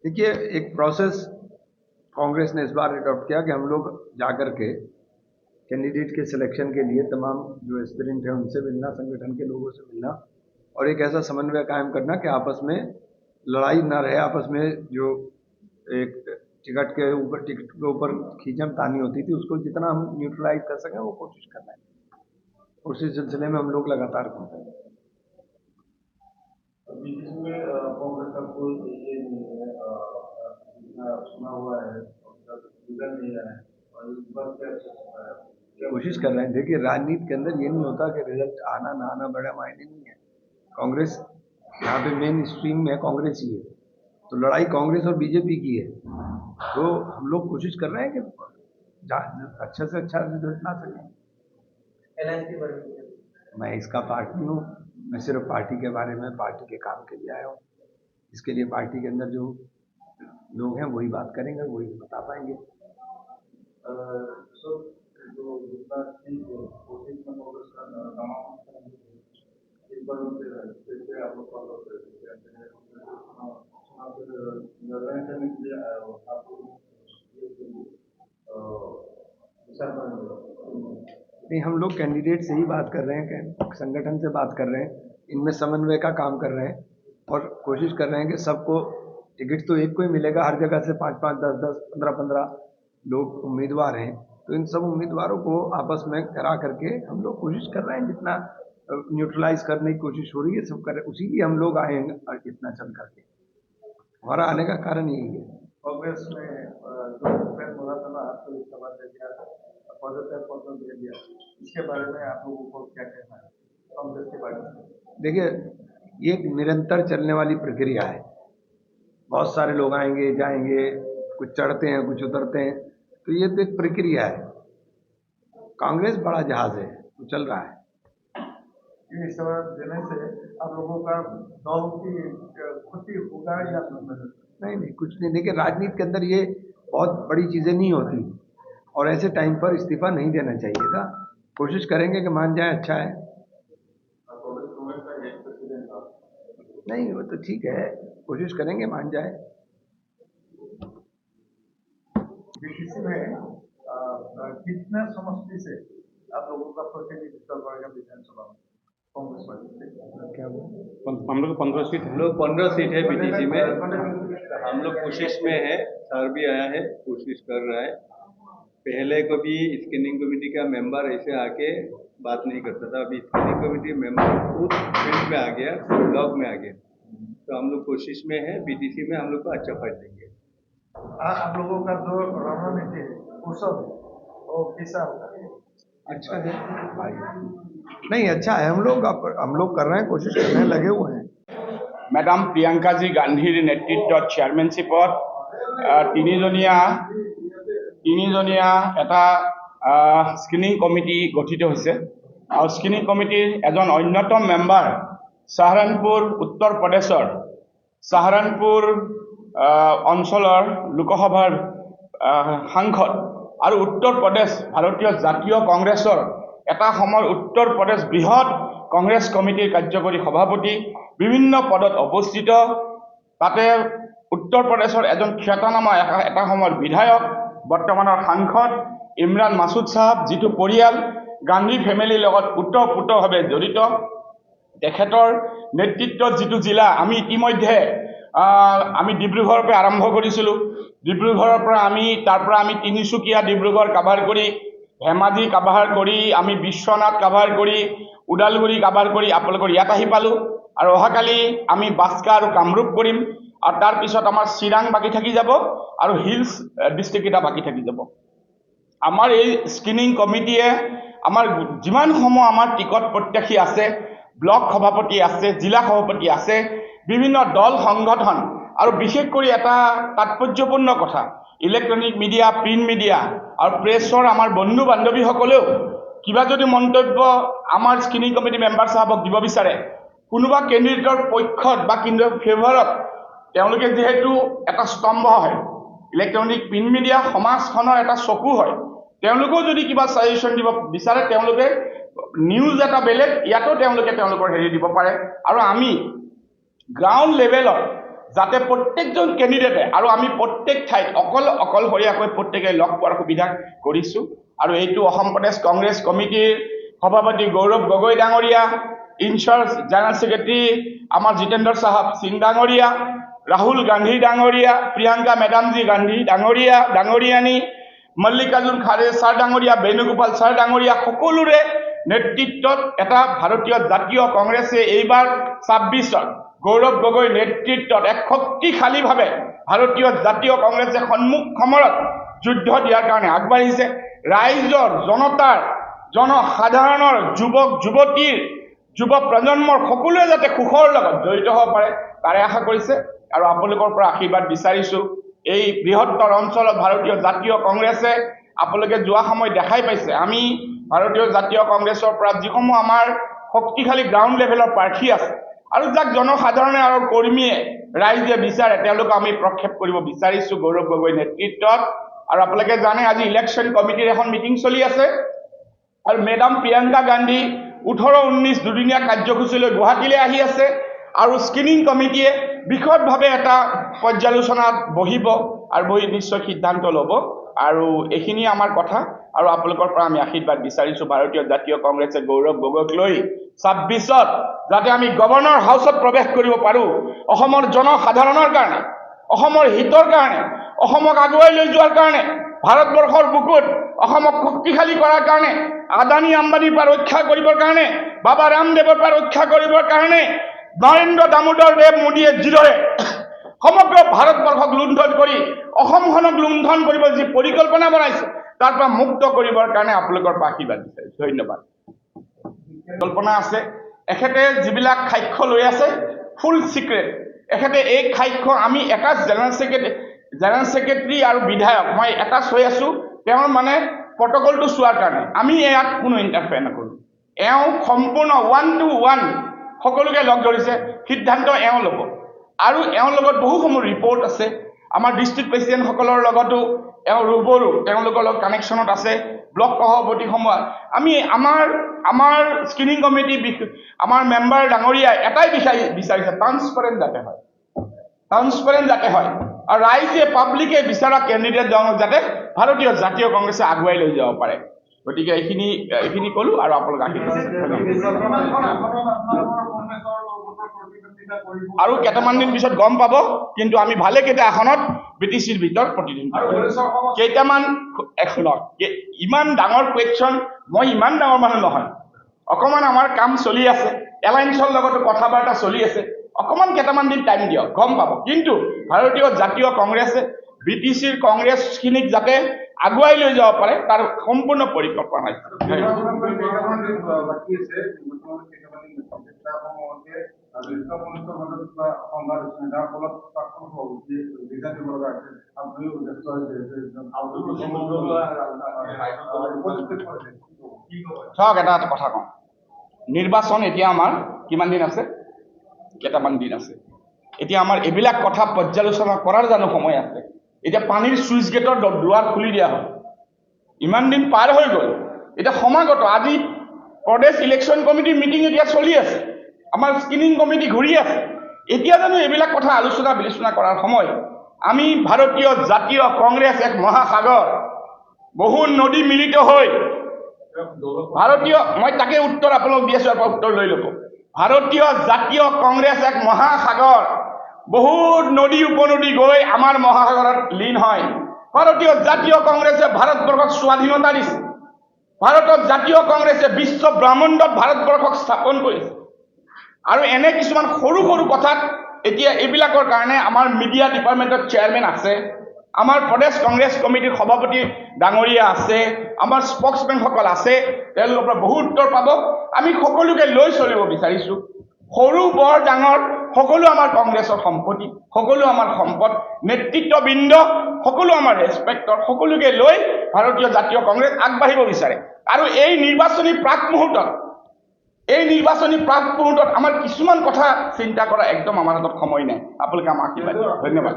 देखिए, एक प्रोसेस कांग्रेस ने इस बार अडॉप्ट किया कि हम लोग जाकर के कैंडिडेट के सिलेक्शन के लिए तमाम जो एस्पिरेंट हैं उनसे मिलना, संगठन के लोगों से मिलना और एक ऐसा समन्वय कायम करना कि आपस में लड़ाई ना रहे, आपस में जो एक टिकट के ऊपर खींचम तानी होती थी उसको जितना हम न्यूट्रलाइज कर सकें वो कोशिश करना है। उसी सिलसिले में हम लोग लगातार घूम रहे हैं। बीच में कांग्रेस का कोई ये नहीं है, सुना हुआ है रिजल्ट नहीं आया है और इस बार क्या कोशिश कर रहे हैं। देखिए, राजनीति के अंदर ये नहीं होता कि रिजल्ट आना ना आना बड़ा मायने नहीं है। कांग्रेस यहाँ पे मेन स्ट्रीम में कांग्रेस ही है, तो लड़ाई कांग्रेस और बीजेपी की है। तो हम लोग कोशिश कर रहे हैं कि अच्छा से अच्छा रिजल्ट ला सकें। मैं इसका पार्टी हूँ, मैं सिर्फ पार्टी के बारे में, पार्टी के काम के लिए आया हूँ। इसके लिए पार्टी के अंदर जो लोग हैं वही बात करेंगे, वही बता पाएंगे। नहीं, हम लोग कैंडिडेट से ही बात कर रहे हैं, संगठन से बात कर रहे हैं, इनमें समन्वय का काम कर रहे हैं और कोशिश कर रहे हैं कि सबको टिकट तो एक को ही मिलेगा। हर जगह से 5-5, 10-10, 15-15 लोग उम्मीदवार हैं, तो इन सब उम्मीदवारों को आपस में करा करके हम लोग कोशिश कर रहे हैं, जितना न्यूट्रलाइज करने की कोशिश हो रही है सब कर रहे हैं। उसी लिए हम लोग आए हैं इतना चल करके। हमारा आने का कारण यही है। कांग्रेस में जो बोला था ना, आपको इस्तीफा दे दिया, पदत्याग पत्र दे दिया, इसके बारे में आप लोगों को क्या कहना है कांग्रेस के बारे में? देखिए, ये एक निरंतर चलने वाली प्रक्रिया है। बहुत सारे लोग आएंगे जाएंगे, कुछ चढ़ते हैं कुछ उतरते हैं, तो ये तो एक प्रक्रिया है। कांग्रेस बड़ा जहाज है, तो चल रहा है। इस तरह देने से आप लोगों का दल की क्षति होगा या नहीं, कुछ नहीं। देखिए, राजनीति के अंदर ये बहुत बड़ी चीजें नहीं होती और ऐसे टाइम पर इस्तीफा नहीं देना चाहिए था। कोशिश करेंगे कि मान जाए, अच्छा है। नहीं, वो तो ठीक है, कोशिश करेंगे मान जाए। बीटीसी में कितना समष्टि से आप लोगों का प्रतिनिधित्व करेगा विधानसभा में कांग्रेस पार्टी? क्या हम लोग 15 सीट, हम लोग 15 सीट है बीटीसी में। हम लोग कोशिश में है, सर भी आया है, कोशिश कर रहा है। पहले कभी स्क्रीनिंग कमेटी का मेंबर ऐसे आके बात नहीं करता था, अभी स्क्रीनिंग कमेटी मेंबर खुद फील्ड में आ गया, ब्लॉक में आ गया। तो हम लोग कोशिश में है, बीटीसी में हम लोग को अच्छा फाइट देंगे। आप लोगों का जो रणनीति है वो सब वो कैसा होगा? अच्छा है भाई, नहीं अच्छा है। हम लोग कर रहे हैं, कोशिश कर रहे हैं, लगे हुए हैं। মেডাম প্ৰিয়ংকাজী গান্ধীৰ নেতৃত্বত চেয়াৰমেনশ্বিপত তিনিজনীয়া এটা স্ক্ৰিনিং কমিটি গঠিত হৈছে আৰু স্ক্ৰিনিং কমিটিৰ এজন অন্যতম মেম্বাৰ সাহাৰানপুৰ উত্তৰ প্ৰদেশৰ সাহাৰানপুৰ অঞ্চলৰ লোকসভাৰ সাংসদ আৰু উত্তৰ প্ৰদেশ ভাৰতীয় জাতীয় কংগ্ৰেছৰ এটা সময়ৰ উত্তৰ প্ৰদেশ বৃহৎ কংগ্ৰেছ কমিটিৰ কাৰ্যকৰী সভাপতি, বিভিন্ন পদত অৱস্থিত। তাতে উত্তৰ প্ৰদেশৰ এজন খ্যাতনামা এটা সময়ৰ বিধায়ক, বৰ্তমানৰ সাংসদ ইমৰান মাছুদ সাহেব, যিটো পৰিয়াল গান্ধী ফেমিলিৰ লগত ওতঃপ্ৰোতভাৱে জড়িত। তেখেতৰ নেতৃত্বত যিটো জিলা আমি ইতিমধ্যে আমি ডিব্ৰুগড়ৰ পৰা আৰম্ভ কৰিছিলোঁ। ডিব্ৰুগড়ৰ পৰা আমি তিনিচুকীয়া ডিব্ৰুগড় কাভাৰ কৰি, ধেমাজি কাভাৰ কৰি, আমি বিশ্বনাথ কাভাৰ কৰি, ওদালগুৰি কাভাৰ কৰি আপোনালোকৰ ইয়াত আহি পালোঁ। আৰু অহাকালি আমি বাস্কা আৰু কামৰূপ কৰিম আৰু তাৰপিছত আমাৰ চিৰাং বাকী থাকি যাব আৰু হিলছ ডিষ্ট্ৰিক্ট এটা বাকী থাকি যাব। আমাৰ এই স্ক্ৰিনিং কমিটিয়ে আমাৰ যিমানসমূহ আমাৰ টিকট প্ৰত্যাশী আছে, ব্লক সভাপতি আছে, জিলা সভাপতি আছে, বিভিন্ন দল সংগঠন আৰু বিশেষ কৰি এটা তাৎপৰ্যপূৰ্ণ কথা, ইলেক্ট্ৰনিক মিডিয়া, প্ৰিণ্ট মিডিয়া আৰু প্ৰেছৰ আমাৰ বন্ধু বান্ধৱীসকলেও কিবা যদি মন্তব্য আমাৰ স্ক্ৰিনিং কমিটি মেম্বাৰ সাহেবক দিব বিচাৰে, কোনোবা কেণ্ডিডেটৰ পক্ষত বা ফেভাৰত, তেওঁলোকে যিহেতু এটা স্তম্ভ হয়, ইলেক্ট্ৰনিক প্ৰিণ্ট মিডিয়া সমাজখনৰ এটা চকু হয়, তেওঁলোকেও যদি কিবা ছাজেশ্যন দিব বিচাৰে তেওঁলোকে নিউজ এটা বেলেগ, ইয়াতো তেওঁলোকৰ হেৰি দিব পাৰে। আৰু আমি গ্ৰাউণ্ড লেভেলত যাতে প্ৰত্যেকজন কেণ্ডিডেটে আৰু আমি প্ৰত্যেক ঠাইত অকলশৰীয়াকৈ প্ৰত্যেকে লগ পোৱাৰ সুবিধা কৰিছোঁ আৰু এইটো অসম প্ৰদেশ কংগ্ৰেছ কমিটিৰ সভাপতি গৌৰৱ গগৈ ডাঙৰীয়া, ইনচাৰ্জ জেনেৰেল ছেক্ৰেটাৰী আমাৰ জিতেন্দ্ৰ চাহাব সিং ডাঙৰীয়া, ৰাহুল গান্ধী ডাঙৰীয়া, প্ৰিয়ংকা মেডামজী গান্ধী ডাঙৰীয়ানী, মল্লিকাৰ্জুন খাড়ে ছাৰ ডাঙৰীয়া, বেণুগোপাল ছাৰ ডাঙৰীয়া সকলোৰে নেতৃত্বত এটা ভাৰতীয় জাতীয় কংগ্ৰেছে এইবাৰ 26ত গৌৰৱ গগৈ নেতৃত্বত এক শক্তিশালীভাৱে ভাৰতীয় জাতীয় কংগ্ৰেছে সন্মুখ সমৰত যুদ্ধ দিয়াৰ কাৰণে আগবাঢ়িছে। ৰাইজৰ জনতাৰ জনসাধাৰণৰ যুৱক যুৱতীৰ যুৱ প্ৰজন্মৰ সকলোৱে যাতে সুখৰ লগত জড়িত হ'ব পাৰে তাৰে আশা কৰিছে আৰু আপোনালোকৰ পৰা আশীৰ্বাদ বিচাৰিছোঁ। এই বৃহত্তৰ অঞ্চলত ভাৰতীয় জাতীয় কংগ্ৰেছে আপোনালোকে যোৱা সময় দেখাই পাইছে আমি ভাৰতীয় জাতীয় কংগ্ৰেছৰ পৰা যিসমূহ আমাৰ শক্তিশালী গ্ৰাউণ্ড লেভেলৰ প্ৰাৰ্থী আছে আৰু যাক জনসাধাৰণে আৰু কৰ্মীয়ে ৰাইজে বিচাৰে তেওঁলোকক আমি প্ৰক্ষেপ কৰিব বিচাৰিছোঁ গৌৰৱ গগৈ নেতৃত্বত। আৰু আপোনালোকে জানে আজি ইলেকশ্যন কমিটিৰ এখন মিটিং চলি আছে আৰু মেডাম প্ৰিয়ংকা গান্ধী 18-19 দুদিনীয়া কাৰ্যসূচীলৈ গুৱাহাটীলৈ আহি আছে আৰু স্ক্ৰিনিং কমিটিয়ে বিশদভাৱে এটা পৰ্যালোচনাত বহিব আৰু বহি নিশ্চয় সিদ্ধান্ত ল'ব আৰু এইখিনি আমাৰ কথা আৰু আপোনালোকৰ পৰা আমি আশীৰ্বাদ বিচাৰিছোঁ ভাৰতীয় জাতীয় কংগ্ৰেছে গৌৰৱ গগৈক লৈ 26ত যাতে আমি গভৰ্ণৰ হাউচত প্ৰৱেশ কৰিব পাৰোঁ অসমৰ জনসাধাৰণৰ কাৰণে, অসমৰ হিতৰ কাৰণে, অসমক আগুৱাই লৈ যোৱাৰ কাৰণে, ভাৰতবৰ্ষৰ বুকুত অসমক শক্তিশালী কৰাৰ কাৰণে, আদানী আম্বানীৰ পৰা ৰক্ষা কৰিবৰ কাৰণে, বাবা ৰামদেৱৰ পৰা ৰক্ষা কৰিবৰ কাৰণে, নৰেন্দ্ৰ দামোদৰ দেৱ মোদীয়ে যিদৰে সমগ্ৰ ভাৰতবৰ্ষক লুণ্ঠন কৰি অসমখনক লুণ্ঠন কৰিব যি পৰিকল্পনা বনাইছে তাৰ পৰা মুক্ত কৰিবৰ কাৰণে আপোনালোকৰ পৰা আশীৰ্বাদ বিচাৰিছোঁ। ধন্যবাদ। কল্পনা আছে এখেতে যিবিলাক সাক্ষ্য লৈ আছে ফুল চিক্ৰেট, এখেতে এই সাক্ষ্য আমি এটা জেনেৰেল ছেক্ৰেটাৰী আৰু বিধায়ক মই এটা হৈ আছোঁ তেওঁৰ মানে প্ৰটকলটো চোৱাৰ কাৰণে আমি ইয়াত কোনো ইণ্টাৰফেয়াৰ নকৰোঁ। এওঁ সম্পূৰ্ণ 1-to-1 সকলোকে লগ ধৰিছে, সিদ্ধান্ত এওঁ ল'ব আৰু এওঁৰ লগত বহুসমূহ ৰিপৰ্ট আছে আমাৰ ডিষ্ট্ৰিক্ট প্ৰেচিডেণ্টসকলৰ লগতো এওঁ ৰুবৰু তেওঁলোকৰ লগত কানেকশ্যনত আছে, ব্লক সভাপতিসমূহ আমি আমাৰ স্ক্ৰিনিং কমিটি আমাৰ মেম্বাৰ ডাঙৰীয়াই এটাই বিচাৰিছে ট্ৰান্সপাৰেণ্ট যাতে হয় আৰু ৰাইজে পাব্লিকে বিচৰা কেণ্ডিডেটজনক যাতে ভাৰতীয় জাতীয় কংগ্ৰেছে আগুৱাই লৈ যাব পাৰে। গতিকে এইখিনি ক'লোঁ আৰু আপোনালোক আৰু কেইটামান দিন পিছত গম পাব কিন্তু আমি ভালেকেইটা আসনত BTCৰ ভিতৰত প্ৰতিদ্বন্দ্বিতা কেইটামান এখনত ইমান ডাঙৰ কুৱেশ্যন মই ইমান ডাঙৰ মানুহ নহয় অকণমান আমাৰ কাম চলি আছে এলায়েন্সৰ লগতো কথা বাৰ্তা চলি আছে অকণমান কেইটামান দিন টাইম দিয়ক গম পাব কিন্তু ভাৰতীয় জাতীয় কংগ্ৰেছে BTCৰ কংগ্ৰেছখিনিক যাতে আগুৱাই লৈ যাব পাৰে তাৰ সম্পূৰ্ণ পৰিকল্পনা চাওক এটা কথা কওঁ নিৰ্বাচন এতিয়া আমাৰ কিমান দিন আছে কেইটামান দিন আছে এতিয়া আমাৰ এইবিলাক কথা পৰ্যালোচনা কৰাৰ জানো সময় আছে এতিয়া পানীৰ চুইচ গেটৰ দুৱাৰ খুলি দিয়া হয় ইমান দিন পাৰ হৈ গ'ল এতিয়া সমাগত আজি প্ৰদেশ ইলেকশ্যন কমিটিৰ মিটিং এতিয়া চলি আছে আমাৰ স্ক্ৰিনিং কমিটি ঘূৰি আছে এতিয়া জানো এইবিলাক কথা আলোচনা বিলোচনা কৰাৰ সময় আমি ভাৰতীয় জাতীয় কংগ্ৰেছ এক মহাসাগৰ বহু নদী মিলিত হৈ ভাৰতীয় মই তাকে উত্তৰ আপোনালোক দি আছোঁ আপোনাৰ উত্তৰ লৈ ল'ব ভাৰতীয় জাতীয় কংগ্ৰেছ এক মহাসাগৰ বহুত নদী উপনদী গৈ আমাৰ মহাসাগৰত লীন হয় ভাৰতীয় জাতীয় কংগ্ৰেছে ভাৰতবৰ্ষক স্বাধীনতা দিছে ভাৰতৰ জাতীয় কংগ্ৰেছে বিশ্ব ব্ৰহ্মাণ্ডত ভাৰতবৰ্ষক স্থাপন কৰিছে আৰু এনে কিছুমান সৰু সৰু কথাত এতিয়া এইবিলাকৰ কাৰণে আমাৰ মিডিয়া ডিপাৰ্টমেণ্টৰ চেয়াৰমেন আছে আমাৰ প্ৰদেশ কংগ্ৰেছ কমিটিৰ সভাপতি ডাঙৰীয়া আছে আমাৰ স্পক্সমেনসকল আছে তেওঁলোকৰ পৰা বহু উত্তৰ পাব আমি সকলোকে লৈ চলিব বিচাৰিছোঁ সৰু বৰ ডাঙৰ সকলো আমাৰ কংগ্ৰেছৰ সম্পত্তি সকলো আমাৰ সম্পদ নেতৃত্ববৃন্দ সকলো আমাৰ ৰেছপেক্টৰ সকলোকে লৈ ভাৰতীয় জাতীয় কংগ্ৰেছ আগবাঢ়িব বিচাৰে আৰু এই নিৰ্বাচনী প্ৰাক মুহূৰ্তত আমাৰ কিছুমান কথা চিন্তা কৰা একদম আমাৰ হাতত সময় নাই আপোনালোকে আমাক ধন্যবাদ